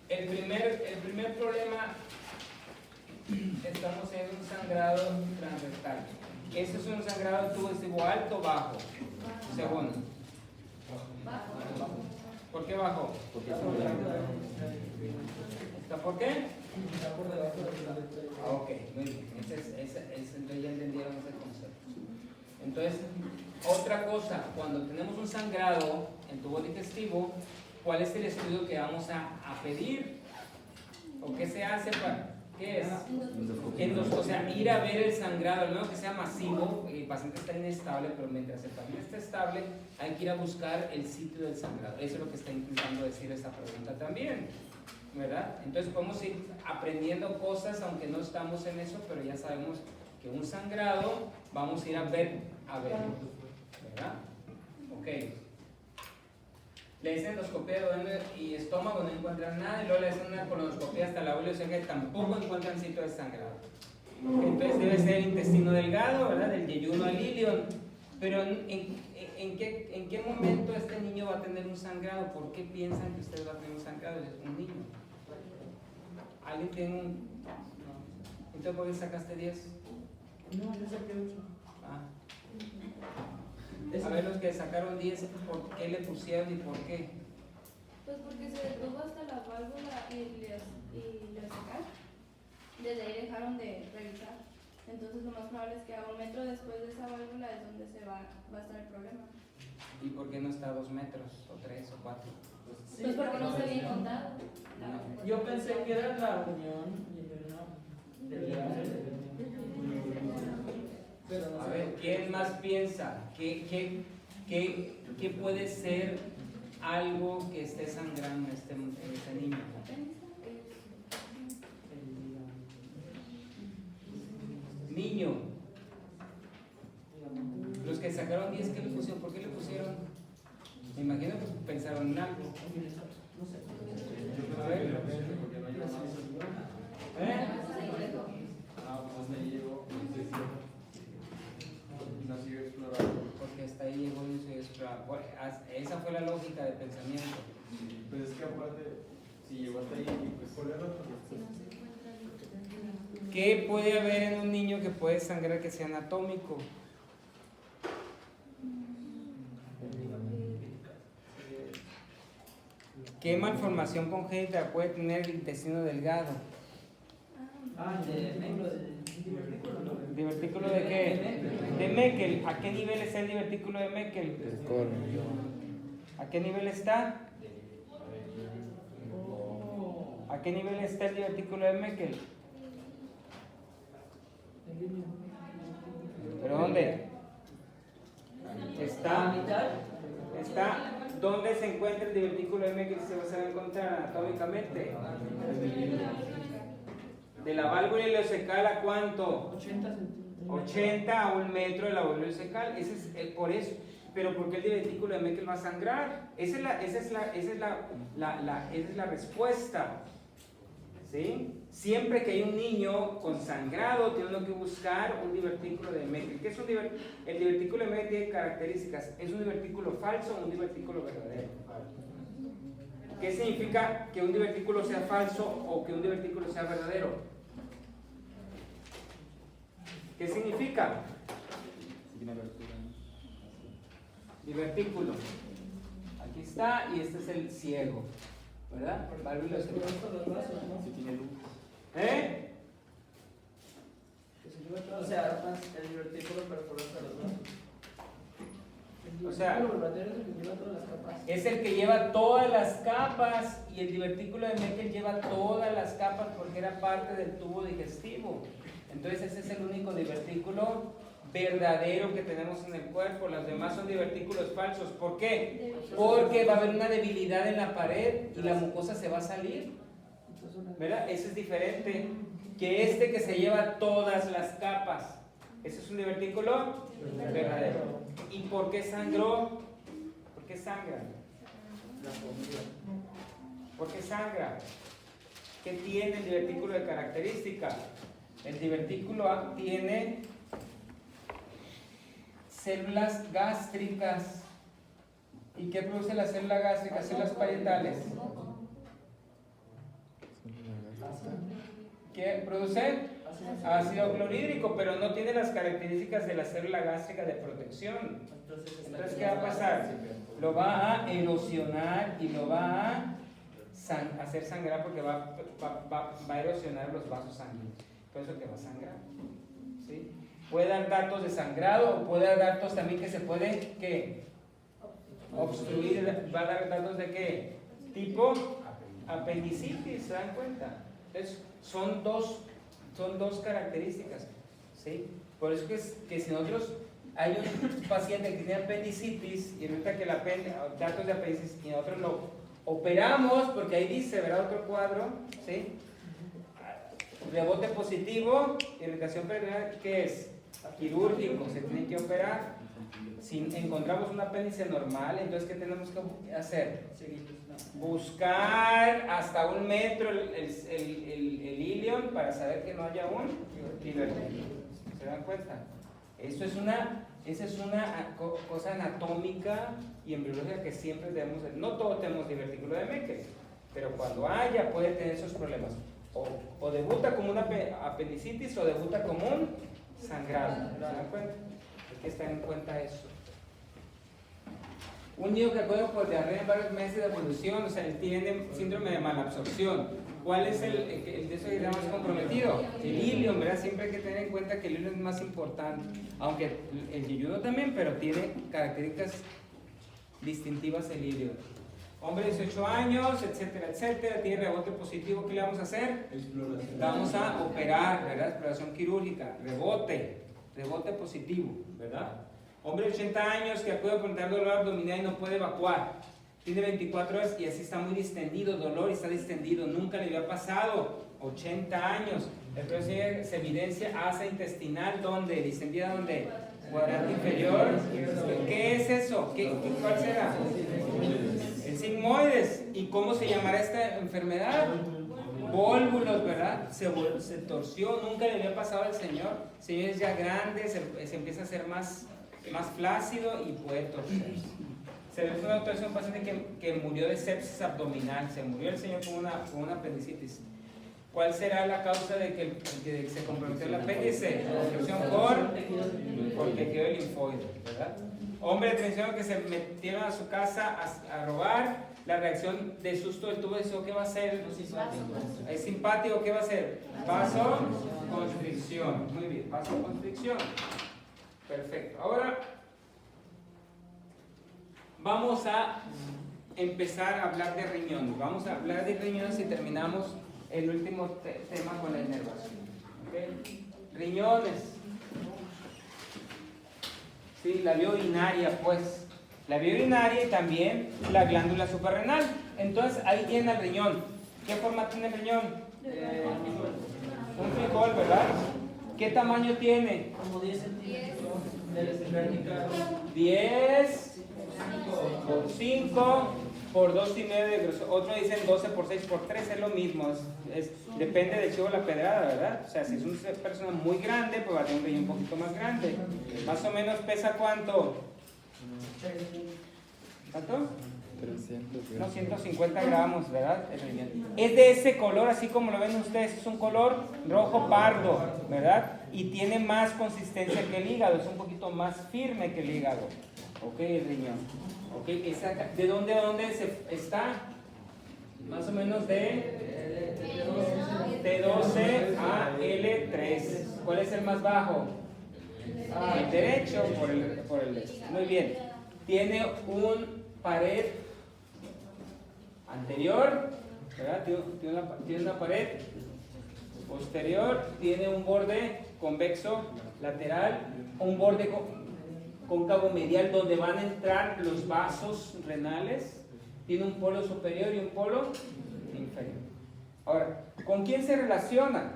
el primer problema, estamos en un sangrado transrectal. ¿Ese es un sangrado de tubo digestivo alto o bajo? Segundo. ¿Por qué bajo? ¿Está por qué? Ok, muy bien. Entonces ya entendieron ese concepto. Entonces, otra cosa, cuando tenemos un sangrado en tubo digestivo, ¿cuál es el estudio que vamos a pedir? ¿O qué se hace para...? ¿Qué es? O sea, ir a ver el sangrado, al menos que sea masivo, el paciente está inestable, pero mientras el paciente está estable, hay que ir a buscar el sitio del sangrado. Eso es lo que está intentando decir esta pregunta también, ¿verdad? Entonces podemos ir aprendiendo cosas, aunque no estamos en eso, pero ya sabemos que un sangrado vamos a ir a ver, ¿verdad? Ok. Le dicen endoscopia de duodeno y estómago, no encuentran nada, y luego le hacen una colonoscopia hasta la bóveda y tampoco encuentran sitio de sangrado. Entonces debe ser el intestino delgado, ¿verdad? Del yeyuno al ilion. Pero ¿en qué momento este niño va a tener un sangrado? ¿Por qué piensan que usted va a tener un sangrado? Es un niño. ¿Alguien tiene un...? ¿Entonces por qué sacaste 10? No, yo saqué 8. Ah. A ver, los que sacaron 10, ¿por qué le pusieron y por qué? Pues porque se detuvo hasta la válvula y le sacaron. Desde ahí dejaron de revisar. Entonces lo más probable es que a 1 metro después de esa válvula es donde va a estar el problema. ¿Y por qué no está a 2 metros, o 3, o 4? Sí, pues porque no se había contado. No. Yo pensé que era la unión pero no. A ver, ¿quién más piensa? ¿Qué puede ser algo que esté sangrando en este niño? Niño. Los que sacaron 10, ¿qué le pusieron? ¿Por qué le pusieron? Me imagino que pensaron en algo. A ver. Pues ahí llegó, no siguió explorando. Porque hasta ahí llegó y se exploró. Esa fue la lógica de pensamiento. Pues es que aparte, si llegó hasta ahí, pues ¿cuál era la respuesta? ¿Qué puede haber en un niño que puede sangrar que sea anatómico? ¿Qué malformación congénita puede tener el intestino delgado? ¿Divertículo de qué? De Meckel. ¿A qué nivel está el divertículo de Meckel? ¿A qué nivel está? ¿A qué nivel está el divertículo de Meckel? ¿Pero dónde? Está ¿dónde se encuentra el divertículo de Meckel? Se va a encontrar anatómicamente. De la válvula ileocecal ¿a cuánto? 80 centímetros. 80 a 1 metro de la válvula ileocecal. Ese es por eso. Pero ¿por qué el divertículo de Meckel va a sangrar? Esa es la respuesta. ¿Sí? Siempre que hay un niño con sangrado, tiene uno que buscar un divertículo de Meckel. ¿Qué es el divertículo de Meckel? Tiene características. ¿Es un divertículo falso o un divertículo verdadero? ¿Qué significa que un divertículo sea falso o que un divertículo sea verdadero? ¿Qué significa? Divertículo. Aquí está y este es el ciego, ¿verdad? Válvula ileocecal. ¿Eh? O sea, el divertículo perfora hasta los brazos. O sea, es es el que lleva todas las capas. el que lleva todas las capas y el divertículo de Meckel lleva todas las capas porque era parte del tubo digestivo. Entonces ese es el único divertículo verdadero que tenemos en el cuerpo. Los demás son divertículos falsos. ¿Por qué? Porque va a haber una debilidad en la pared y la mucosa se va a salir. ¿Verdad? Eso es diferente que este que se lleva todas las capas. Ese es un divertículo verdadero. ¿Y por qué sangró? ¿Por qué sangra? ¿Por qué sangra? ¿Qué tiene el divertículo de característica? El divertículo tiene células gástricas. ¿Y qué produce la célula gástrica? Células parietales. ¿Qué produce? Ácido clorhídrico, pero no tiene las características de la célula gástrica de protección. Entonces, ¿qué va a pasar? Lo va a erosionar y lo va a hacer sangrar porque va a erosionar los vasos sanguíneos. Por eso que va a sangrar. ¿Sí? Puede dar datos de sangrado o puede dar datos también que se puede ¿qué? Obstruir. Va a dar datos de qué? Tipo apendicitis, ¿se dan cuenta? Entonces, son dos características. ¿Sí? Por eso que si nosotros hay un paciente que tiene apendicitis y resulta que datos de apendicitis y nosotros lo operamos porque ahí dice, ¿verdad? Otro cuadro, ¿sí? Rebote positivo, irritación peritoneal, ¿qué es? Quirúrgico, se tiene que operar. Si encontramos un apéndice normal, entonces ¿qué tenemos que hacer? Buscar hasta 1 metro el ilion para saber que no haya un divertículo. ¿Se dan cuenta? Esa es una cosa anatómica y embriológica que siempre debemos de. No todos tenemos divertículo de Meckel, pero cuando haya puede tener esos problemas. O debuta como una apendicitis o debuta como un sangrado. ¿Se dan cuenta? Hay que tener en cuenta eso. Un niño que acude por diarrea en varios meses de evolución, o sea, él tiene síndrome de malabsorción. ¿Cuál es el de eso que está más comprometido? El ilion, ¿verdad? Siempre hay que tener en cuenta que el ilion es más importante, aunque el yeyuno también, pero tiene características distintivas el ilion. Hombre de 18 años, etcétera, etcétera, tiene rebote positivo, ¿qué le vamos a hacer? Vamos a operar, ¿verdad? Exploración quirúrgica, rebote positivo, ¿verdad? Hombre de 80 años que acude a presentar dolor abdominal y no puede evacuar. Tiene 24 horas y así está muy distendido, dolor y está distendido, nunca le había pasado, 80 años. El problema se evidencia asa intestinal, ¿dónde? Distendida, ¿dónde? Cuadrante inferior. ¿Qué es eso? ¿Cuál será? El sigmoides. ¿Y cómo se llamará esta enfermedad? Vólvulos, ¿verdad? Se torció, nunca le había pasado al señor. El señor es ya grande, se empieza a hacer más flácido y puede torcerse. Se le hizo una autorización a un paciente que murió de sepsis abdominal. Se murió el señor con una apendicitis. ¿Cuál será la causa de que se comprometió el apéndice? Obstrucción por tejido linfoide, ¿verdad? Hombre de 31 que se metieron a su casa a robar. La reacción de susto del tubo de deseo, ¿qué va a hacer? ¿Es simpático? ¿Qué va a hacer? Vasoconstricción. Muy bien, vasoconstricción. Perfecto. Ahora vamos a empezar a hablar de riñones. Vamos a hablar de riñones y terminamos el último tema con la inervación. ¿Okay? Riñones. Sí, la vía urinaria, pues. La vía urinaria y también la glándula suprarrenal. Entonces, ahí tiene el riñón. ¿Qué forma tiene el riñón? Un frijol, ¿verdad? ¿Qué tamaño tiene? Como 10 centímetros. 10 por 5 por 2,5 de grosor. Otros dicen 12 por 6 por 3, es lo mismo. Depende del chivo de la pedrada, ¿verdad? O sea, si es una persona muy grande, pues va a tener un riñón un poquito más grande. Más o menos pesa ¿cuánto? ¿Cuánto? 300 No, 150 gramos, ¿verdad? Es de ese color, así como lo ven ustedes, es un color rojo pardo, ¿verdad? Y tiene más consistencia que el hígado, es un poquito más firme que el hígado. Ok, el riñón. Ok, ¿de dónde a dónde está? Más o menos de T12 a L3. ¿Cuál es el más bajo? El derecho por el derecho. Muy bien. Tiene un pared anterior, ¿verdad? Tiene una pared posterior, tiene un borde convexo lateral, un borde cóncavo medial donde van a entrar los vasos renales, tiene un polo superior y un polo inferior. Ahora, ¿con quién se relaciona?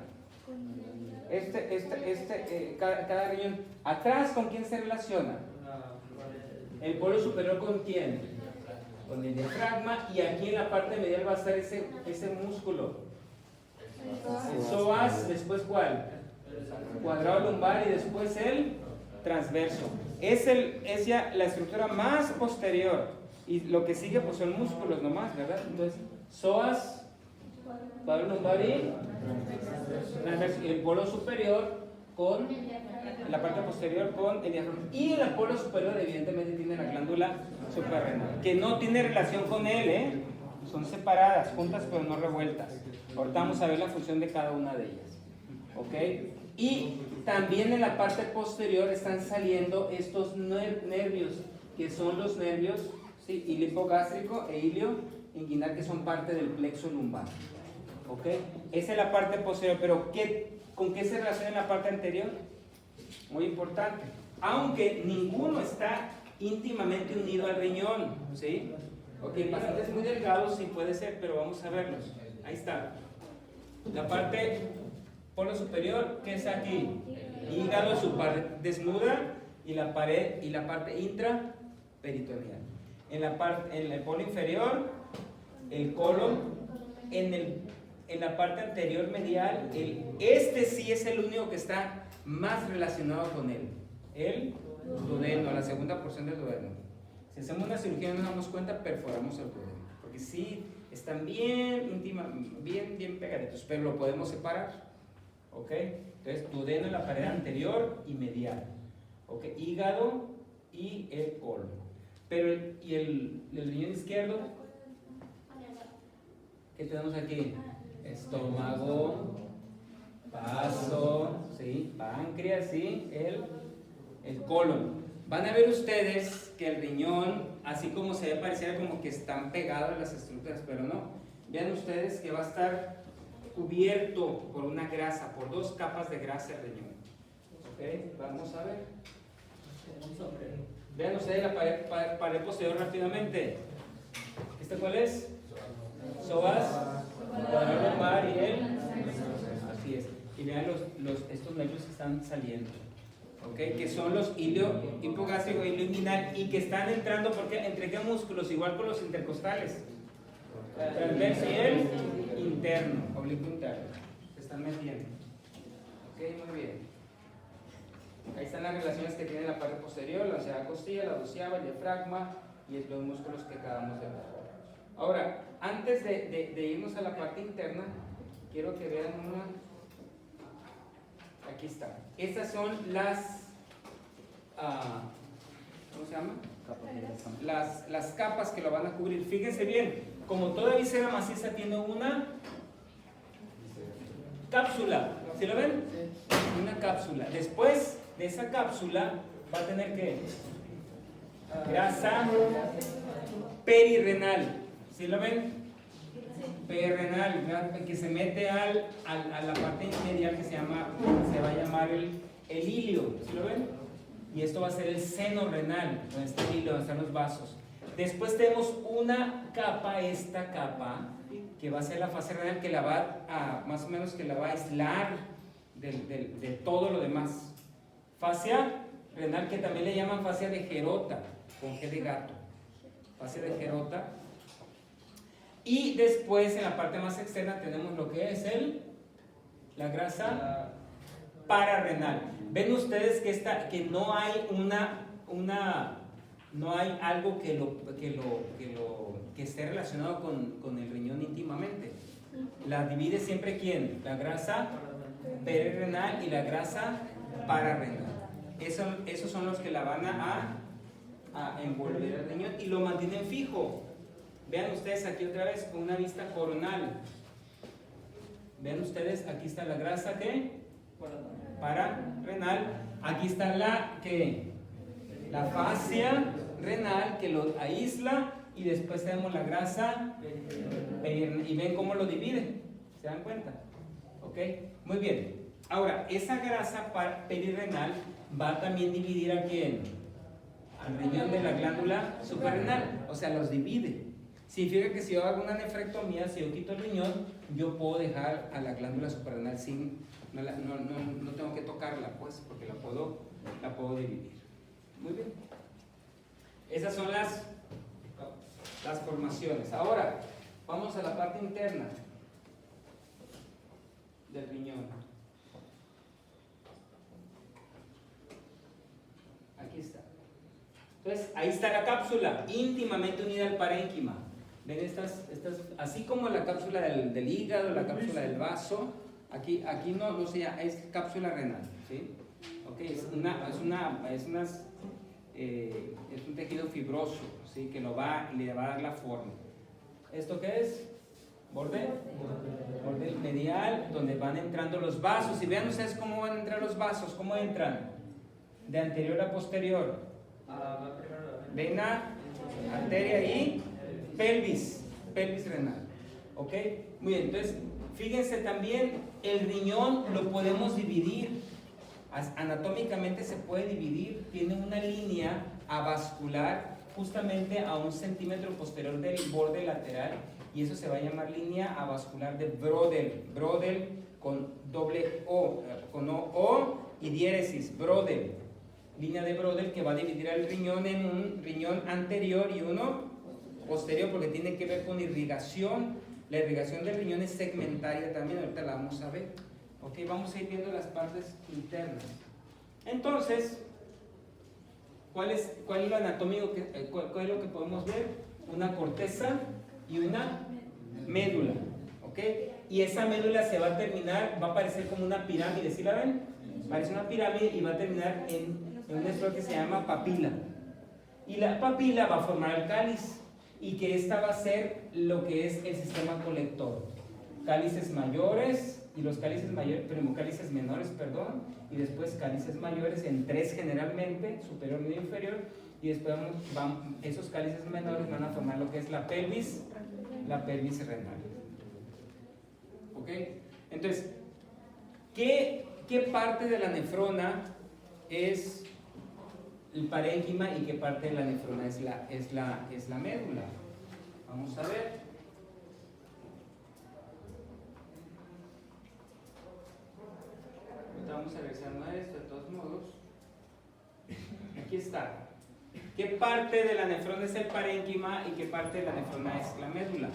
Cada riñón. Atrás, ¿con quién se relaciona? El polo superior, ¿con quién? Con el diafragma, y aquí en la parte medial va a estar ese músculo. El psoas, después ¿cuál? Cuadrado lumbar y después el transverso. Es ya la estructura más posterior, y lo que sigue pues son músculos nomás, ¿verdad? Entonces, psoas, Pablo lumbar y el polo superior con la parte posterior con el diafragma. Y el polo superior evidentemente tiene la glándula suprarrenal, que no tiene relación con él, son separadas, juntas pero no revueltas. Ahorita vamos a ver la función de cada una de ellas. ¿Ok? Y también en la parte posterior están saliendo estos nervios, que son los nervios, ¿sí?, ilipogástrico e ilio inguinal, que son parte del plexo lumbar. ¿Ok? Esa es la parte posterior, pero ¿con qué se relaciona en la parte anterior? Muy importante. Aunque ninguno está íntimamente unido al riñón, ¿sí? Ok, pacientes muy delgados sí puede ser, pero vamos a verlos. Ahí está. La parte polo superior, ¿qué es aquí? Hígado, su pared desnuda, y la pared y la parte intraperitoneal. En el polo inferior, el colon. En la parte anterior medial, este sí es el único que está más relacionado con él, el duodeno, la segunda porción del duodeno. Si hacemos una cirugía y no nos damos cuenta, perforamos el duodeno, porque sí están bien íntimas, bien pegaditos, pero lo podemos separar. ¿Ok? Entonces, duodeno en la pared anterior y medial. ¿Ok? Hígado y el colon. Pero el riñón izquierdo, ¿qué tenemos aquí? Estómago, vaso, ¿sí?, páncreas, ¿sí?, el colon. Van a ver ustedes que el riñón, así como se ve, pareciera como que están pegados las estructuras, pero no. Vean ustedes que va a estar cubierto por una grasa, por 2 capas de grasa el riñón. ¿Ok? Vamos a ver. Vean ustedes la pared posterior rápidamente. ¿Este cuál es? Psoas, cuadril lumbar y el. Así es. Y vean estos nervios que están saliendo. ¿Ok? Que son los hipogástrico y ilio inguinal, y que están entrando, porque ¿entre qué músculos? Igual con los intercostales. Transverso y el interno, oblicuo interno. Se están metiendo. Ok, muy bien. Ahí están las relaciones que tiene la parte posterior, la onceava costilla, la doceava, el diafragma y los músculos que acabamos de ver. Ahora, antes de irnos a la parte interna, quiero que vean una. Aquí está. Estas son las. ¿Cómo se llama? Las capas que lo van a cubrir. Fíjense bien, como toda víscera maciza tiene una cápsula. ¿Sí lo ven? Una cápsula. Después de esa cápsula va a tener que grasa perirrenal. ¿Sí lo ven? Perirrenal, que se mete a la parte medial que se va a llamar el ilio. ¿Sí lo ven? Y esto va a ser el seno renal, donde está el ilio, donde están los vasos. Después tenemos una capa, esta capa, que va a ser la fascia renal, que la va a, más o menos, que la va a aislar de todo lo demás. Fascia renal, que también le llaman fascia de Gerota, con G de gato. Fascia de Gerota. Y después, en la parte más externa, tenemos lo que es la grasa pararrenal. Ven ustedes que no hay no hay algo que esté relacionado con el riñón íntimamente. La divide siempre ¿quién? La grasa perirrenal y la grasa pararrenal. Esos son los que la van a envolver el riñón y lo mantienen fijo. Vean ustedes aquí otra vez con una vista coronal. Vean ustedes, aquí está la grasa que pararrenal. Aquí está la fascia renal que lo aísla, y después tenemos la grasa perirrenal. Y ven cómo lo divide. ¿Se dan cuenta? ¿Ok? Muy bien. Ahora, esa grasa perirrenal va a también dividir a quién? Al riñón de la glándula suprarrenal. O sea, los divide. Significa que si yo hago una nefrectomía, si yo quito el riñón, yo puedo dejar a la glándula suprarrenal sin, no tengo que tocarla, pues, porque la puedo dividir. Muy bien. Esas son las formaciones. Ahora, vamos a la parte interna del riñón. Aquí está. Entonces, ahí está la cápsula, íntimamente unida al parénquima. ven estas, así como la cápsula del hígado, la cápsula del vaso, aquí no se llama, es cápsula renal, ¿sí? Okay, es un tejido fibroso, ¿sí? Que le va a dar la forma. ¿Esto qué es? Borde medial, donde van entrando los vasos. Y vean ustedes cómo van a entrar los vasos, cómo entran, de anterior a posterior. Vena, arteria y pelvis renal. ¿Ok? Muy bien, entonces, fíjense también, el riñón lo podemos dividir, anatómicamente se puede dividir, tiene una línea avascular justamente a 1 centímetro posterior del borde lateral, y eso se va a llamar línea avascular de Brodel. Brodel con doble O, con O y diéresis, Brodel. Línea de Brodel que va a dividir al riñón en un riñón anterior y uno posterior, porque tiene que ver con irrigación. La irrigación del riñón es segmentaria también, ahorita la vamos a ver. Ok, vamos a ir viendo las partes internas. Entonces, ¿cuál es lo anatómico? ¿Cuál es lo que podemos ver? Una corteza y una médula, ¿ok? Y esa médula se va a terminar, va a parecer como una pirámide, ¿sí la ven? Parece una pirámide y va a terminar en una estructura que se llama papila. Y la papila va a formar el cáliz, y que esta va a ser lo que es el sistema colector. Cálices mayores, y los cálices mayores, cálices menores, perdón, y después cálices mayores en 3 generalmente, superior, medio, inferior, y después esos cálices menores van a formar lo que es la pelvis renal. ¿Ok? Entonces, ¿qué parte de la nefrona es el parénquima y qué parte de la nefrona es la médula? Vamos a ver. Vamos a revisando esto de todos modos. Aquí está. ¿Qué parte de la nefrona es el parénquima y qué parte de la nefrona es la médula?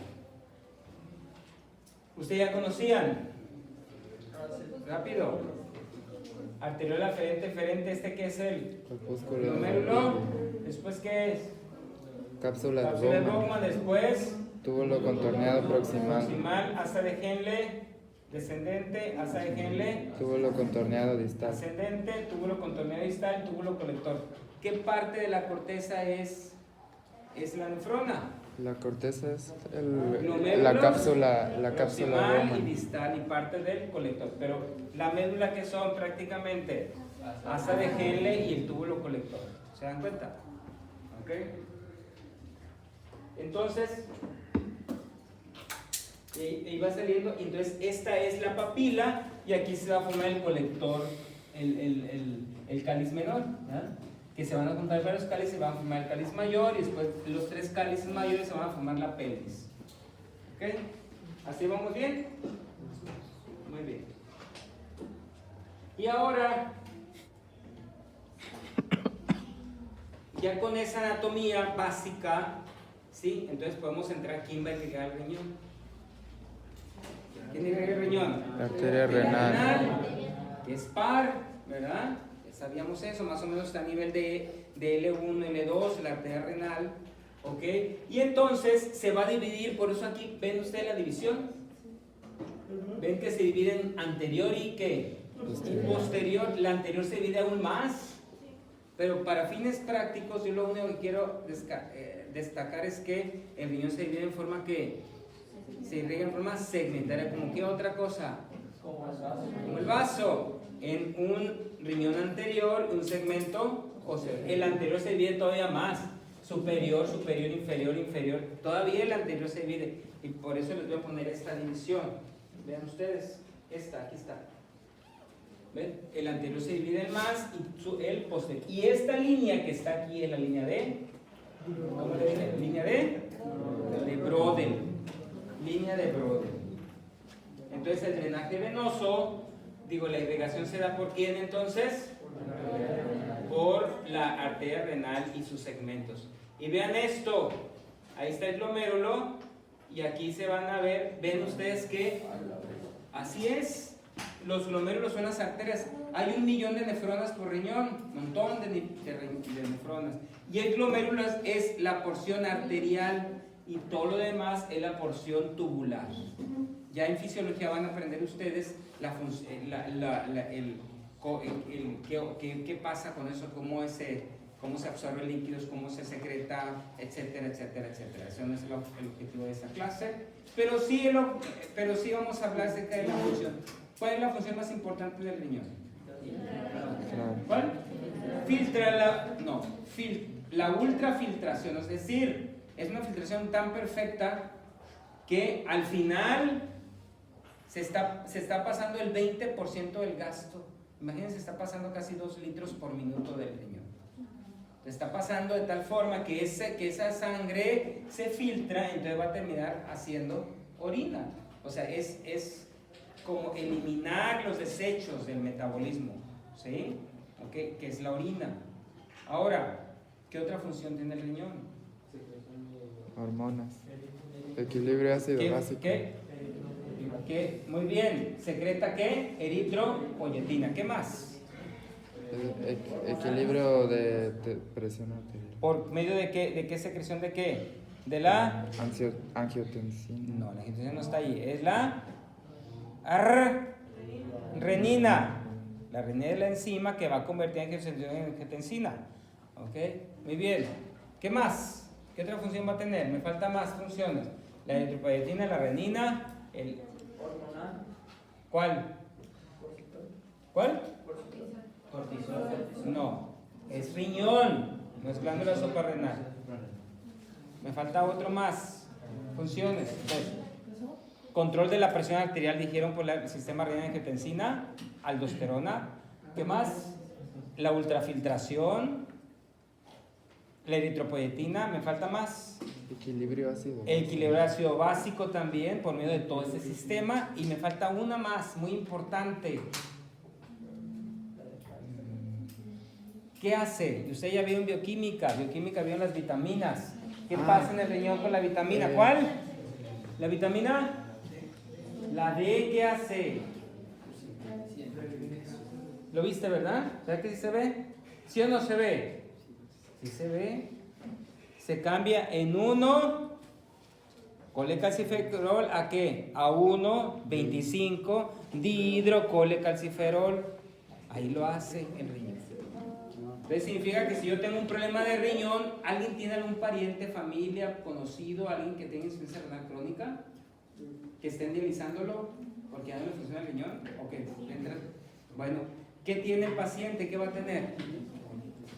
¿Ustedes ya conocían? Rápido. Arteriol aferente, ¿este qué es el? Glomérulo. ¿Después qué es? Cápsula de Bowman. Después túbulo contorneado proximal. Asa de Henle. Descendente, asa de Henle. Túbulo contorneado distal. Ascendente, túbulo contorneado distal, túbulo colector. ¿Qué parte de la corteza es la nefrona? La corteza es Glomérulo, la cápsula proximal y Bowman. distal y parte del colector. Pero la médula, que son prácticamente asa de Henle y el túbulo colector. ¿Se dan cuenta? ¿Ok? Entonces, y va saliendo, y entonces esta es la papila, y aquí se va a formar el colector, el cáliz menor, ¿verdad? Que se van a juntar varios cálices, se van a formar el cáliz mayor, y después los 3 cálices mayores se van a formar la pelvis. ¿Ok? ¿Así vamos bien? Muy bien. Y ahora, ya con esa anatomía básica, ¿sí? Entonces podemos entrar aquí en vertical el riñón. ¿Quién irriga el riñón? La arteria renal. Que es par, ¿verdad? Ya sabíamos eso, más o menos está a nivel de L1, L2, la arteria renal. ¿Ok? Y entonces se va a dividir, por eso aquí, ¿ven ustedes la división? ¿Ven que se divide en anterior y qué? Y posterior. La anterior se divide aún más. Pero para fines prácticos, yo lo único que quiero destacar es que el riñón se divide en forma que se irriga en forma segmentaria. ¿Como qué otra cosa? Como el vaso. En un riñón anterior, un segmento posterior. El anterior se divide todavía más. Superior, superior, inferior, inferior. Todavía el anterior se divide. Y por eso les voy a poner esta división. Vean ustedes. Aquí está. ¿Ven? El anterior se divide en más y el posterior. Y esta línea que está aquí es la línea de... ¿Cómo le dicen? Línea de Brodel. Línea de Brodel. Entonces el drenaje venoso, la irrigación se da ¿por quién entonces? Por la arteria renal y sus segmentos. Y vean esto, ahí está el glomérulo y aquí se van a ver, ven ustedes que así es, los glomérulos son las arterias. Hay 1 millón de nefronas por riñón, un montón de nefronas. Y el glomérulo es la porción arterial y todo lo demás es la porción tubular. Ya en fisiología van a aprender ustedes qué pasa con eso, cómo se absorbe líquidos, cómo se secreta, etcétera, etcétera, etcétera. Eso no es el objetivo de esta clase, pero sí vamos a hablar acerca de la función. ¿Cuál es la función más importante del riñón? ¿Cuál? La ultrafiltración, es decir, es una filtración tan perfecta que al final se está pasando el 20% del gasto. Imagínense, está pasando casi 2 litros por minuto del riñón. Se está pasando de tal forma que esa sangre se filtra, entonces va a terminar haciendo orina. O sea, es como eliminar los desechos del metabolismo, ¿sí? ¿Okay? Que es la orina. Ahora, ¿qué otra función tiene el riñón? Hormonas. Equilibrio ácido básico. ¿Qué? Muy bien. ¿Secreta qué? Eritropoyetina. ¿Qué más? Equilibrio de presión arterial. ¿Por medio de qué? ¿De qué secreción de qué? ¿De la? Angiotensina. No, la angiotensina no está ahí. Es la renina. La renina es la enzima que va a convertir en angiotensina. ¿Ok? Muy bien. ¿Qué más? ¿Qué otra función va a tener? Me faltan más funciones. La eritropoyetina, la renina, el... Hormonal. ¿Cuál? ¿Cuál? Cortisol. No, es riñón, no es glándula suprarrenal. Me falta otro más. Funciones. Entonces, control de la presión arterial, dijeron por el sistema renina angiotensina, aldosterona. ¿Qué más? La ultrafiltración, la eritropoyetina. ¿Me falta más? Equilibrio ácido. Equilibrio ácido básico también por medio de todo este sistema. Y me falta una más, muy importante. ¿Qué hace? Usted ya vio en bioquímica vio las vitaminas. ¿Qué pasa en el riñón con la vitamina? ¿Cuál? ¿La vitamina? La D, ¿qué hace? ¿Lo viste, verdad? ¿Sabes que sí se ve? ¿Sí o no se ve? Sí se ve. Se cambia en 1 colecalciferol a ¿qué? A 1,25 dihidrocolecalciferol. Ahí lo hace el riñón. Entonces significa que si yo tengo un problema de riñón, ¿alguien tiene algún pariente, familia, conocido, alguien que tenga insuficiencia renal crónica? ¿Que estén dializándolo porque ya no le funciona el riñón? ¿O qué? Bueno, ¿qué tiene el paciente? ¿Qué va a tener?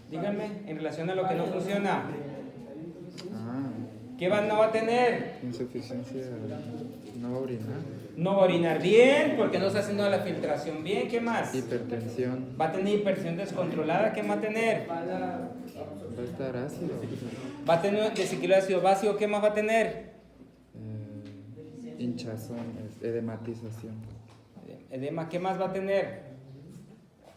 Díganme, en relación a lo que no funciona. ¿Qué no va a tener? Insuficiencia. No va a orinar. No va a orinar bien porque no está haciendo la filtración bien. ¿Qué más? Hipertensión. Va a tener hipertensión descontrolada. ¿Qué va a tener? Va a estar ácido. Va a tener desequilibrio ácido básico. ¿Qué más va a tener? Hinchazón, edematización. Edema. ¿Qué más va a tener?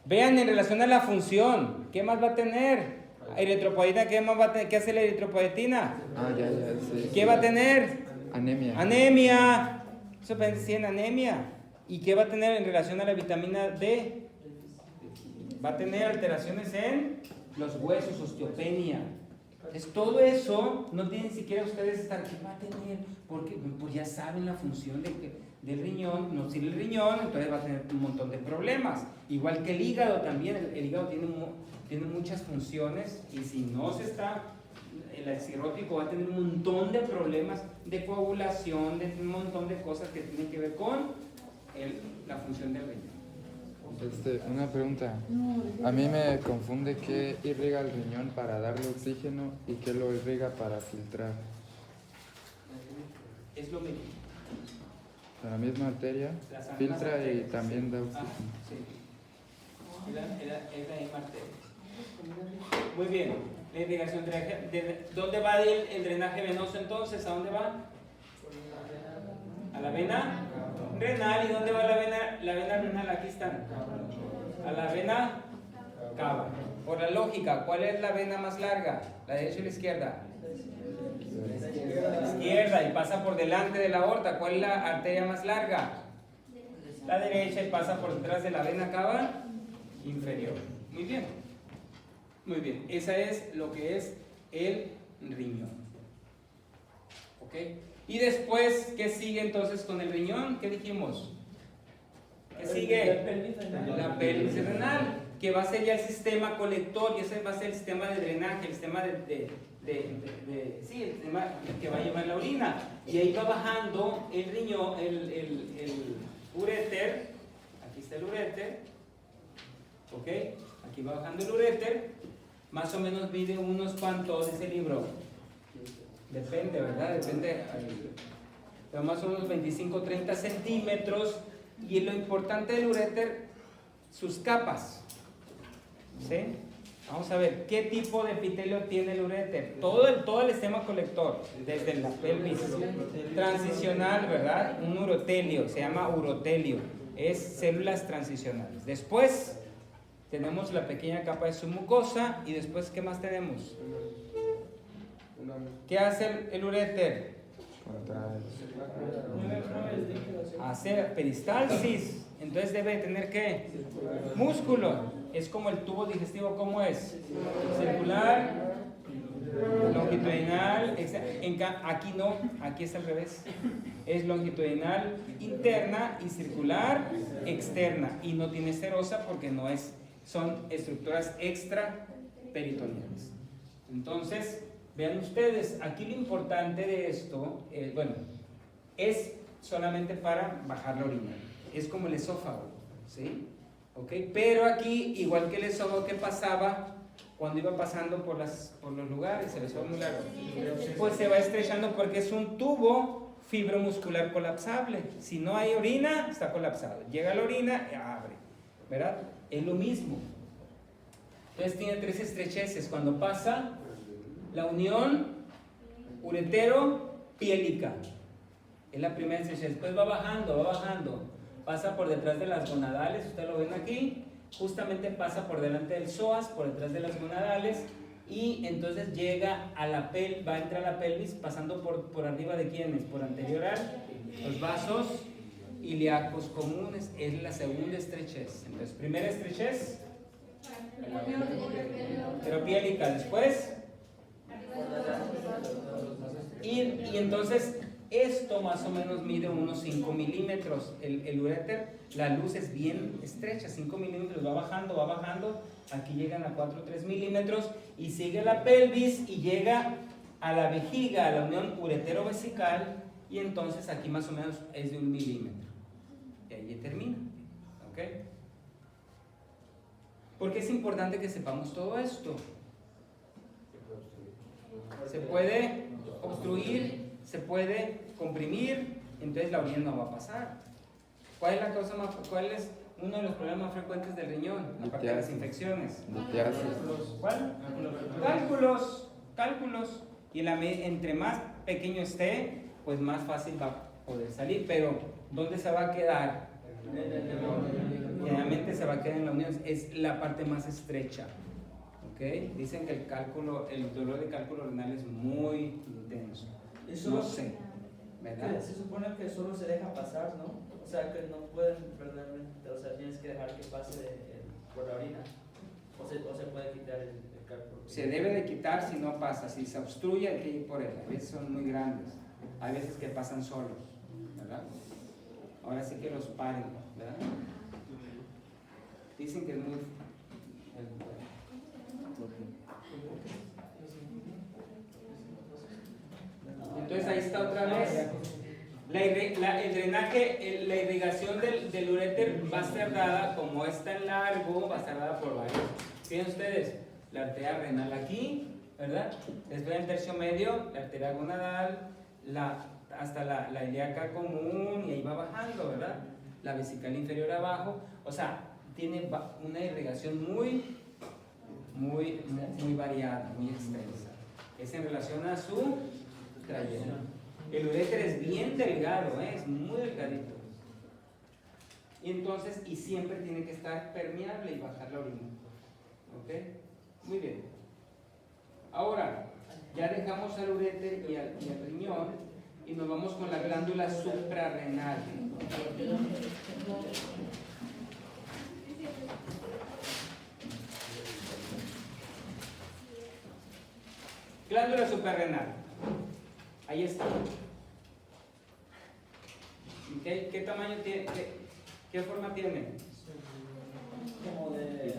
Vean en relación a la función. ¿Qué más va a tener? Eritropoyetina. ¿Qué más va a tener? ¿Qué hace la eritropoyetina? Ya, sí. ¿Qué va a tener? Anemia. Anemia. Eso pensé en anemia. ¿Y qué va a tener en relación a la vitamina D? Va a tener alteraciones en los huesos, osteopenia. Entonces, todo eso no tienen siquiera ustedes estar, ¿qué va a tener? Porque pues ya saben la función del riñón, no sirve el riñón, entonces va a tener un montón de problemas. Igual que el hígado también, el hígado tiene muchas funciones y si no se está, el cirrótico va a tener un montón de problemas de coagulación, de un montón de cosas que tienen que ver con la función del riñón. Una pregunta. A mí me confunde qué irriga el riñón para darle oxígeno y qué lo irriga para filtrar. Es lo mismo. La misma arteria filtra y también da oxígeno. Sí. Es la misma arteria. Muy bien. La irrigación ¿dónde va el drenaje venoso entonces? ¿A dónde va? ¿A la vena renal? ¿Y dónde va la vena renal? Aquí están. A la vena cava. Por la lógica, ¿cuál es la vena más larga? ¿La derecha o la izquierda? La izquierda, y pasa por delante de la aorta. ¿Cuál es la arteria más larga? La derecha, y pasa por detrás de la vena cava inferior. Muy bien. Muy bien. Esa es lo que es el riñón. ¿Ok? ¿Ok? Y después, ¿qué sigue entonces con el riñón? ¿Qué dijimos? ¿Qué sigue? La pelvis renal, que va a ser ya el sistema colector, y ese va a ser el sistema de drenaje, el sistema sí, el sistema que va a llevar la orina. Y ahí va bajando el riñón, el uréter. Aquí está el uréter. ¿Ok? Aquí va bajando el uréter. Más o menos mide unos cuantos, ese libro. Depende, ¿verdad? Depende. Pero más o menos 25-30 centímetros. Y lo importante del uréter, sus capas. ¿Sí? Vamos a ver, ¿qué tipo de epitelio tiene el uréter? Todo el sistema colector, desde la pelvis transicional, ¿verdad? Un urotelio, se llama urotelio. Es células transicionales. Después tenemos la pequeña capa de su mucosa. Y después, ¿qué más tenemos? ¿Qué hace el uréter? Hace peristalsis. Entonces debe tener ¿qué? Músculo. Es como el tubo digestivo. ¿Cómo es? Circular, longitudinal. Aquí no, aquí es al revés. Es longitudinal interna y circular externa. Y no tiene serosa porque no es, son estructuras extraperitoneales. Entonces, vean ustedes, aquí lo importante de esto, es solamente para bajar la orina. Es como el esófago, ¿sí? ¿Ok? Pero aquí, igual que el esófago, ¿qué pasaba cuando iba pasando por los lugares? El esófago muy largo. Pues se va estrechando porque es un tubo fibromuscular colapsable. Si no hay orina, está colapsado. Llega la orina, abre, ¿verdad? Es lo mismo. Entonces tiene tres estrecheces. Cuando pasa la unión uretero-piélica, es la primera estrechez. Después va bajando. Pasa por detrás de las gonadales, ustedes lo ven aquí. Justamente pasa por delante del psoas, por detrás de las gonadales. Y entonces llega a la va a entrar a la pelvis, pasando por arriba de ¿quiénes? Por anterioral, los vasos ilíacos comunes. Es la segunda estrechez. Entonces, primera estrechez, ureteropiélica. Después, y entonces esto más o menos mide unos 5 milímetros. El uréter, la luz es bien estrecha, 5 milímetros, va bajando. Aquí llegan a 4-3 milímetros y sigue la pelvis y llega a la vejiga, a la unión uretero-vesical, y entonces aquí más o menos es de 1 milímetro. Y ahí termina. ¿Ok? ¿Por qué es importante que sepamos todo esto? Se puede obstruir, se puede comprimir, entonces la orina no va a pasar. ¿Cuál es uno de los problemas más frecuentes del riñón? Aparte de las infecciones. ¿Cuál? Cálculos. Y entre más pequeño esté, pues más fácil va a poder salir. Pero ¿dónde se va a quedar? Generalmente se va a quedar en la unión, es la parte más estrecha. ¿Okay? Dicen que el dolor de cálculo renal es muy intenso. No sé, ¿verdad? Se supone que solo se deja pasar, ¿no? O sea, que no pueden verdaderamente, o sea, tienes que dejar que pase por la orina. O se puede quitar el cálculo. Se debe de quitar si no pasa. Si se obstruye, hay que ir por él. A veces son muy grandes. Hay veces que pasan solos, ¿verdad? Ahora sí que los paren, ¿verdad? Dicen que es muy... Entonces ahí está otra vez. El drenaje, la irrigación del uréter va a ser dada, como es tan largo, va a ser dada por varios. Fíjense ustedes, la arteria renal aquí, ¿verdad? Después el tercio medio, la arteria gonadal, hasta la ilíaca común, y ahí va bajando, ¿verdad? La vesical inferior abajo. O sea, tiene una irrigación muy variada, muy extensa. Es en relación a su trayectoria. El uréter es bien delgado, es muy delgadito. Y entonces, siempre tiene que estar permeable y bajar la orina. ¿Ok? Muy bien. Ahora, ya dejamos al uréter y al riñón y nos vamos con la glándula suprarrenal. Glándula suprarrenal. Ahí está. ¿Qué tamaño tiene? ¿Qué forma tiene? Como de.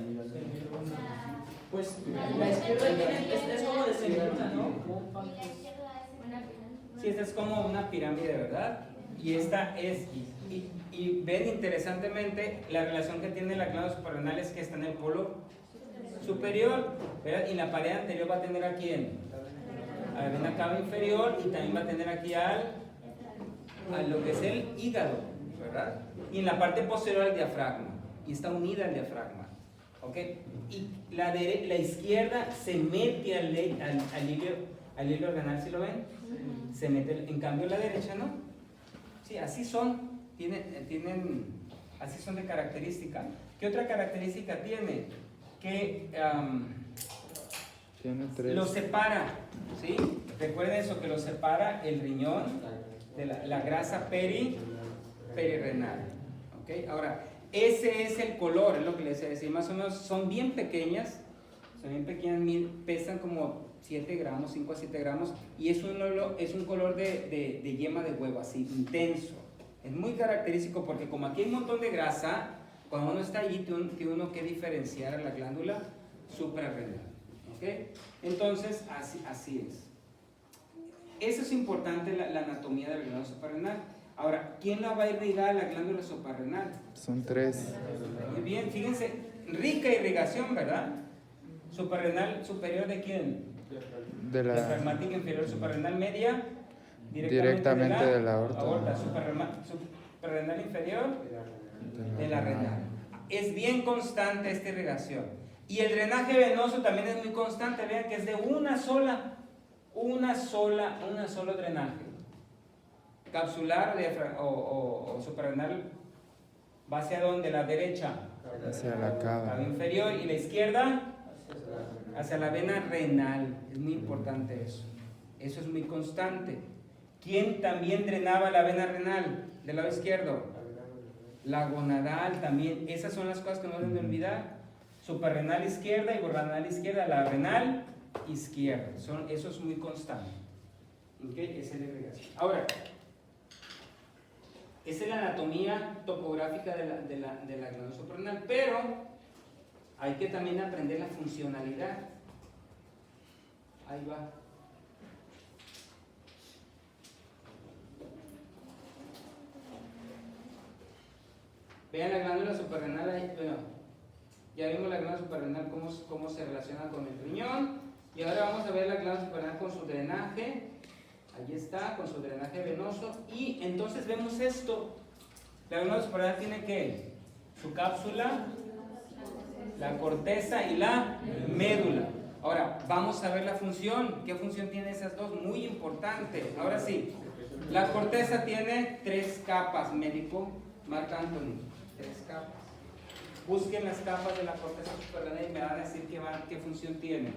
Pues la izquierda es como de semiluna, ¿no? Sí, esta es como una pirámide, ¿verdad? Y esta es, y ven interesantemente la relación que tiene la glándula suprarrenal es que está en el polo superior, ¿verdad? Y la pared anterior va a tener a quién? A la vena cava inferior y también va a tener aquí a lo que es el hígado, ¿verdad? Y en la parte posterior al diafragma, y está unida al diafragma, ¿ok? Y la izquierda se mete al hilo renal, ¿sí lo ven? Se mete, en cambio la derecha no. Sí, así son, así son de característica. ¿Qué otra característica tiene? Que Tiene 3. lo separa, ¿sí? Recuerden eso, que lo separa el riñón de la grasa perirenal, ¿ok? Ahora, ese es el color, es lo que les decía, más o menos son bien pequeñas, pesan como 7 gramos, 5 a 7 gramos, y es un color de yema de huevo, así, intenso. Es muy característico porque como aquí hay un montón de grasa, cuando uno está allí tiene uno que diferenciar a la glándula suprarrenal, ¿ok? Entonces, así es. Eso es importante, la anatomía de la glándula suprarrenal. Ahora, ¿quién la va a irrigar la glándula suprarrenal? Son 3. Muy bien, fíjense, rica irrigación, ¿verdad? Suprarrenal superior ¿de quién? De la Diafragmática inferior, suprarrenal media, directamente de la aorta. Suprarrenal inferior, de la renal. Es bien constante esta irrigación. Y el drenaje venoso también es muy constante, vean que es de un solo drenaje. Capsular o suprarrenal va hacia donde, la derecha, hacia la cava. inferior, y la izquierda hacia la vena renal. Es muy importante eso. Eso es muy constante. ¿Quién también drenaba la vena renal del lado izquierdo? La gonadal también. Esas son las cosas que no deben de olvidar. Suprarrenal izquierda y renal izquierda. La renal izquierda. Eso es muy constante. ¿Okay? Esa es la irrigación. Ahora, esa es la anatomía topográfica de la glándula suprarrenal, pero hay que también aprender la funcionalidad. Ahí va. Vean la glándula suprarrenal ahí. Bueno, ya vimos la glándula suprarrenal cómo se relaciona con el riñón. Y ahora vamos a ver la glándula suprarrenal con su drenaje. Ahí está, con su drenaje venoso. Y entonces vemos esto. La glándula suprarrenal tiene ¿qué? Su cápsula, la corteza y la médula. Ahora, vamos a ver la función. ¿Qué función tienen esas dos? Muy importante. Ahora sí, la corteza tiene 3 capas, médico Marc Anthony. 3 capas. Busquen las capas de la corteza suprarrenal y me van a decir qué función tiene.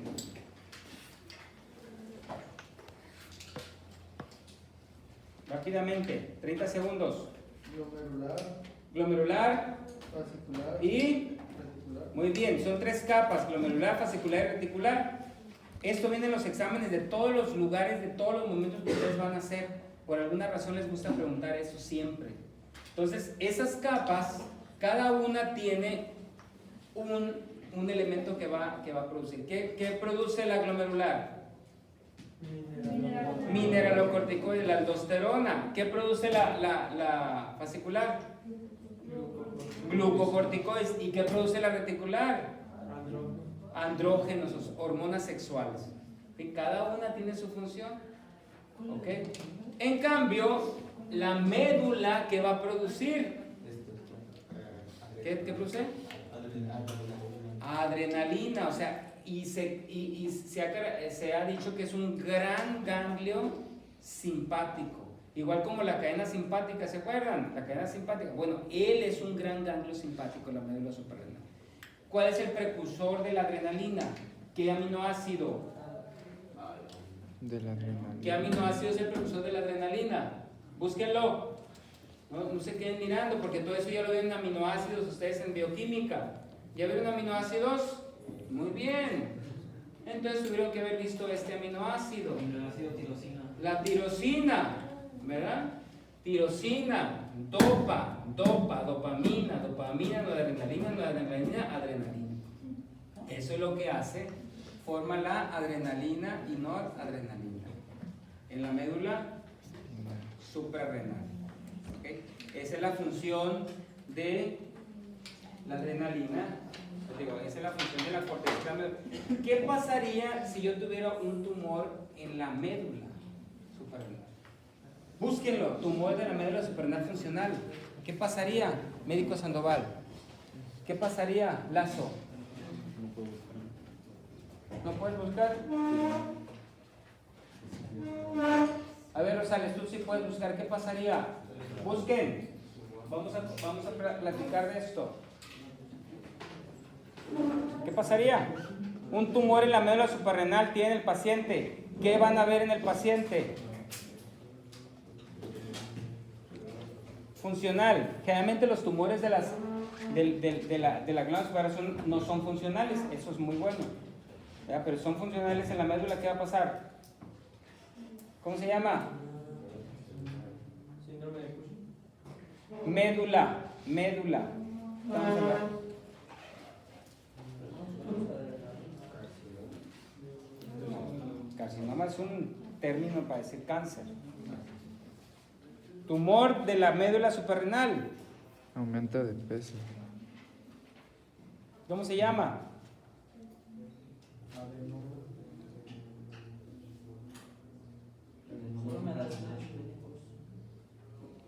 Rápidamente, 30 segundos. Glomerular fascicular y... reticular. Muy bien, son 3 capas, glomerular, fascicular y reticular. Esto viene en los exámenes de todos los lugares, de todos los momentos que ustedes van a hacer. Por alguna razón les gusta preguntar eso siempre. Entonces, esas capas, cada una tiene un elemento que va a producir. ¿Qué produce la glomerular? Mineralocorticoides, la aldosterona. ¿Qué produce la fascicular? Glucocorticoides. ¿Y qué produce la reticular? Andrógenos, hormonas sexuales. ¿Sí? Cada una tiene su función. ¿Ok? En cambio, la médula, ¿qué va a producir? ¿Qué produce? Adrenalina. O sea, se ha dicho que es un gran ganglio simpático. Igual como la cadena simpática, ¿se acuerdan? La cadena simpática. Bueno, él es un gran ganglio simpático, la médula suprarrenal. ¿Cuál es el precursor de la adrenalina? ¿Qué aminoácido? De la adrenalina. ¿Qué aminoácido es el precursor de la adrenalina? Búsquenlo. No se queden mirando, porque todo eso ya lo ven en aminoácidos ustedes en bioquímica. ¿Ya vieron aminoácidos? Muy bien. Entonces tuvieron que haber visto este aminoácido. Aminoácido tirosina. La tirosina, ¿verdad? tirosina, dopamina, noradrenalina, adrenalina. Eso es lo que hace, forma la adrenalina y noradrenalina en la médula suprarrenal. ¿Okay? Esa es la función de la adrenalina, esa es la función de la corteza. ¿Qué pasaría si yo tuviera un tumor en la médula suprarrenal? Búsquenlo, tumor de la médula suprarrenal funcional. ¿Qué pasaría, médico Sandoval? ¿Qué pasaría, Lazo? ¿No puedes buscar? A ver, Rosales, tú sí puedes buscar. ¿Qué pasaría? Busquen. Vamos a platicar de esto. ¿Qué pasaría? Un tumor en la médula suprarrenal tiene el paciente. ¿Qué van a ver en el paciente? Funcional. Generalmente los tumores de la glándula suprarrenal no son funcionales. Eso es muy bueno. ¿Ya? Pero son funcionales en la médula. ¿Qué va a pasar? ¿Cómo se llama? Síndrome de Cushing. Médula. Estamos hablando. Carcinoma es un término para decir cáncer. Tumor de la médula suprarrenal. Aumento de peso. ¿Cómo se llama?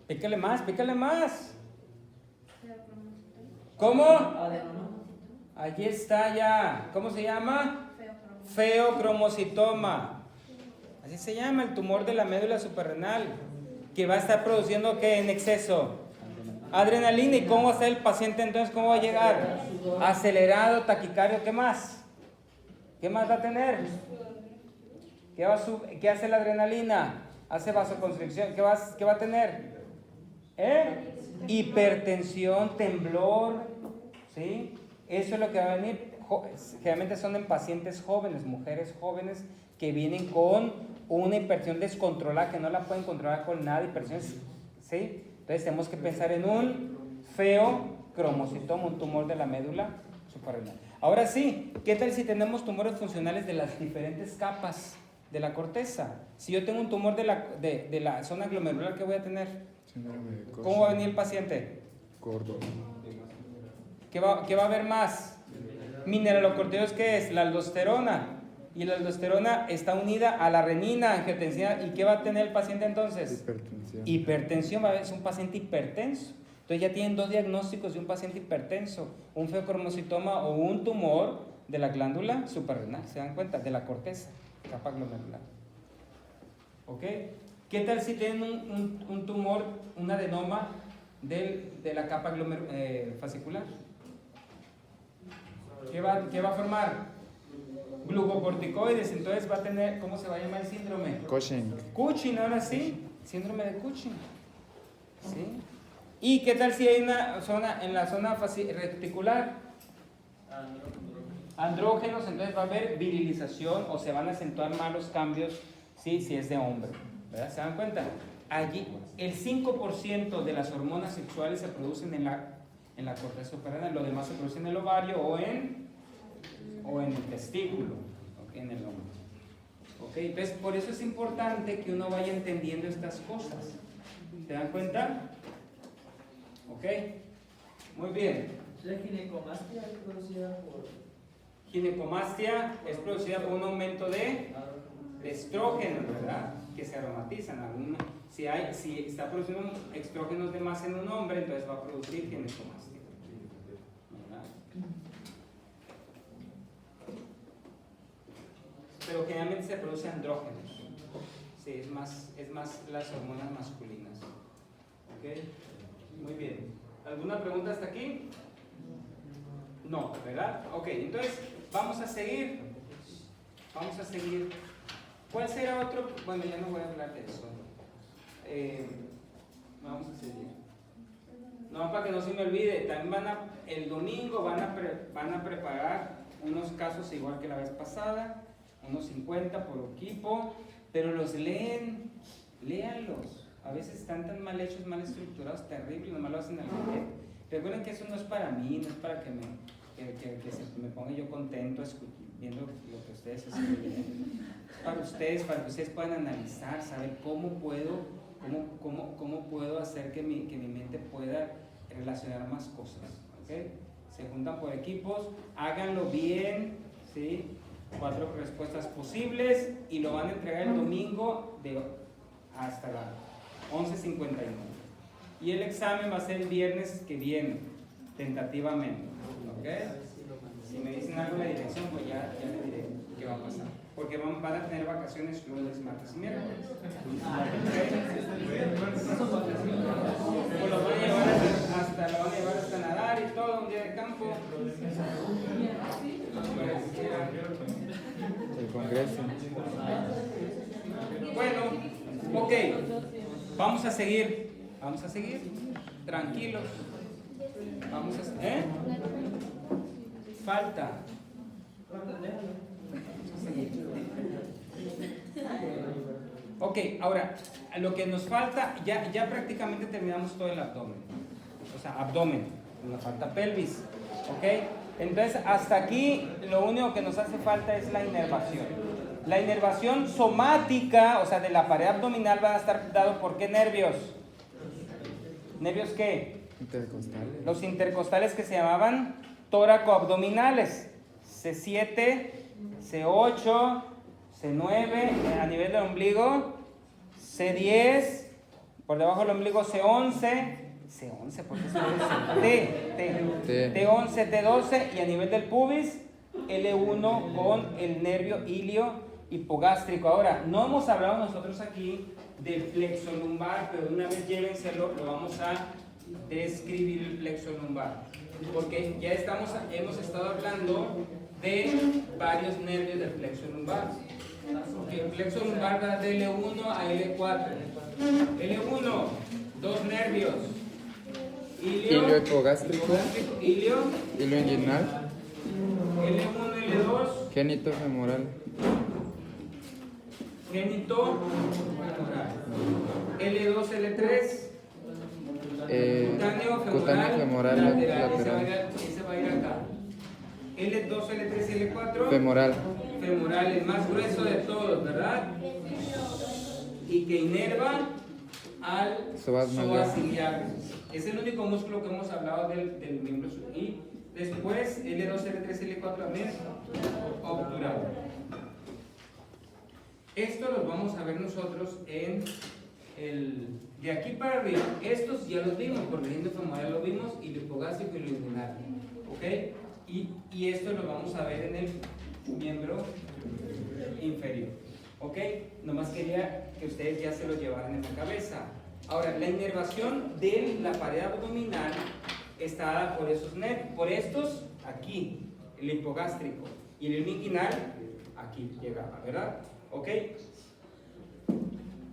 Pícale más. ¿Cómo? Allí está ya. ¿Cómo se llama? Feocromocitoma. Así se llama el tumor de la médula suprarrenal, que va a estar produciendo ¿qué en exceso? Adrenalina. ¿Y cómo va a estar el paciente entonces? ¿Cómo va a llegar? Acelerado, taquicardio. ¿Qué más? ¿Qué más va a tener? ¿Qué hace la adrenalina? Hace vasoconstricción. ¿Qué va a tener? Hipertensión, temblor. ¿Sí? Eso es lo que va a venir. Generalmente son en pacientes jóvenes, mujeres jóvenes que vienen con una hipertensión descontrolada, que no la pueden controlar con nada, hipertensión, ¿sí? Entonces tenemos que pensar en un feocromocitoma, un tumor de la médula suprarrenal. Ahora sí, ¿qué tal si tenemos tumores funcionales de las diferentes capas de la corteza? Si yo tengo un tumor de la zona glomerular, ¿qué voy a tener? ¿Cómo va a venir el paciente? Gordo. ¿Qué va a haber más? Mineralocorticoides, ¿qué es? La aldosterona. Y la aldosterona está unida a la renina, angiotensina. ¿Y qué va a tener el paciente entonces? Hipertensión. Es un paciente hipertenso. Entonces ya tienen dos diagnósticos de un paciente hipertenso: un feocromocitoma o un tumor de la glándula suprarrenal. ¿Se dan cuenta? De la corteza, capa glomerular. ¿Ok? ¿Qué tal si tienen un tumor, un adenoma de la capa fascicular? ¿Qué va a formar? Glucocorticoides. Entonces va a tener, ¿cómo se va a llamar el síndrome? Cushing, ahora sí. Síndrome de Cushing. ¿Sí? ¿Y qué tal si hay una zona, en la zona reticular? Andrógenos. Entonces va a haber virilización o se van a acentuar más los cambios, ¿sí? Si es de hombre. ¿Verdad? ¿Se dan cuenta? Allí el 5% de las hormonas sexuales se producen en la corteza suprarrenal. Lo demás se produce en el ovario o en el testículo, ¿okay? En el hombre. ¿Okay? Entonces, por eso es importante que uno vaya entendiendo estas cosas. ¿Se dan cuenta? ¿Ok? Muy bien. ¿La ginecomastia es producida por...? Ginecomastia es producida por un aumento de estrógenos, ¿verdad? Que se aromatizan. Si está produciendo estrógenos de más en un hombre, entonces va a producir ginecomastia. ¿Verdad? Pero generalmente se produce andrógenos. Sí, es más las hormonas masculinas. ¿Ok? Muy bien. ¿Alguna pregunta hasta aquí? No, ¿verdad? Ok, entonces vamos a seguir. ¿Cuál será otro? Bueno, ya no voy a hablar de eso. Vamos a seguir. No, para que no se me olvide, también el domingo van a preparar unos casos igual que la vez pasada, unos 50 por equipo, pero los léanlos. A veces están tan mal hechos, mal estructurados, terrible, nomás lo hacen al revés. Recuerden que eso no es para mí, no es para que me ponga yo contento viendo lo que ustedes escriben. Es para que ustedes puedan analizar, saber cómo puedo hacer que mi mente pueda relacionar más cosas. ¿Okay? Se juntan por equipos, háganlo bien, ¿sí? 4 respuestas posibles y lo van a entregar el domingo hasta las 11:59. Y el examen va a ser el viernes que viene, tentativamente. ¿Okay? Si me dicen algo de la dirección, pues ya les diré qué va a pasar. Porque van a tener vacaciones lunes, martes y miércoles. Pues lo van a llevar hasta nadar y todo, un día de campo. El congreso. Bueno, ok, vamos a seguir, tranquilos. Falta. Ok, ahora, lo que nos falta, ya prácticamente terminamos todo el abdomen. O sea, abdomen, nos falta pelvis. Ok, entonces hasta aquí lo único que nos hace falta es la inervación. La inervación somática, o sea, de la pared abdominal, va a estar dado por ¿qué nervios? ¿Nervios qué? Intercostales. Los intercostales que se llamaban tóraco-abdominales. C7, C8, C9 a nivel del ombligo, C10, por debajo del ombligo C11, porque es T11, T12 y a nivel del pubis L1 con el nervio ilio hipogástrico. Ahora, no hemos hablado nosotros aquí del plexo lumbar, pero una vez llévenselo, lo vamos a describir el plexo lumbar, porque ya hemos estado hablando de varios nervios del plexo lumbar. El plexo lumbar va de L1 a L4. L1, 2 nervios. Ilio hipogástrico. Ilio Inguinal. L1, L2. Génito femoral. Génito femoral. L2, L3. Cutáneo femoral lateral. Ese va a ir acá. L2, L3, L4. Femoral. Femoral, el más grueso de todos, ¿verdad? Y que inerva al psoas iliaco. Es el único músculo que hemos hablado del miembro superior. Y después L2, L3, L4 también obturado. Esto los vamos a ver nosotros en de aquí para arriba. Estos ya los vimos, por el génito femoral lo vimos, y lo hipogástrico y lo inguinal. ¿Ok? Y esto lo vamos a ver en el miembro inferior. ¿Ok? Nomás quería que ustedes ya se lo llevaran en la cabeza. Ahora, la inervación de la pared abdominal está dada por esos nervios, por estos aquí, el hipogástrico, y el inguinal aquí llegaba, ¿verdad? ¿Ok?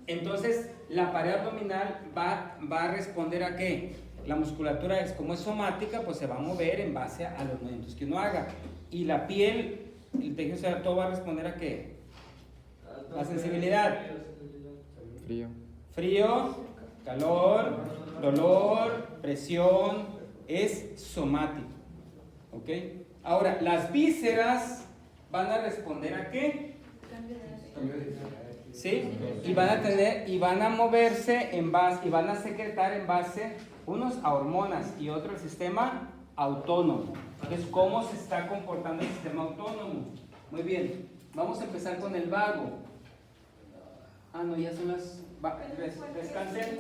Entonces, la pared abdominal va a responder a ¿qué? La musculatura como es somática, pues se va a mover en base a los movimientos que uno haga. Y la piel, el tejido cerebral, todo va a responder a ¿qué? La sensibilidad. Frío. Frío, calor, dolor, presión, es somático. ¿Ok? Ahora, las vísceras van a responder a ¿qué? ¿Sí? Y van a moverse en base, y van a secretar en base, unos a hormonas y otro al sistema autónomo. Entonces, ¿cómo se está comportando el sistema autónomo? Muy bien, vamos a empezar con el vago. Ah, no, ya son las... Descansen.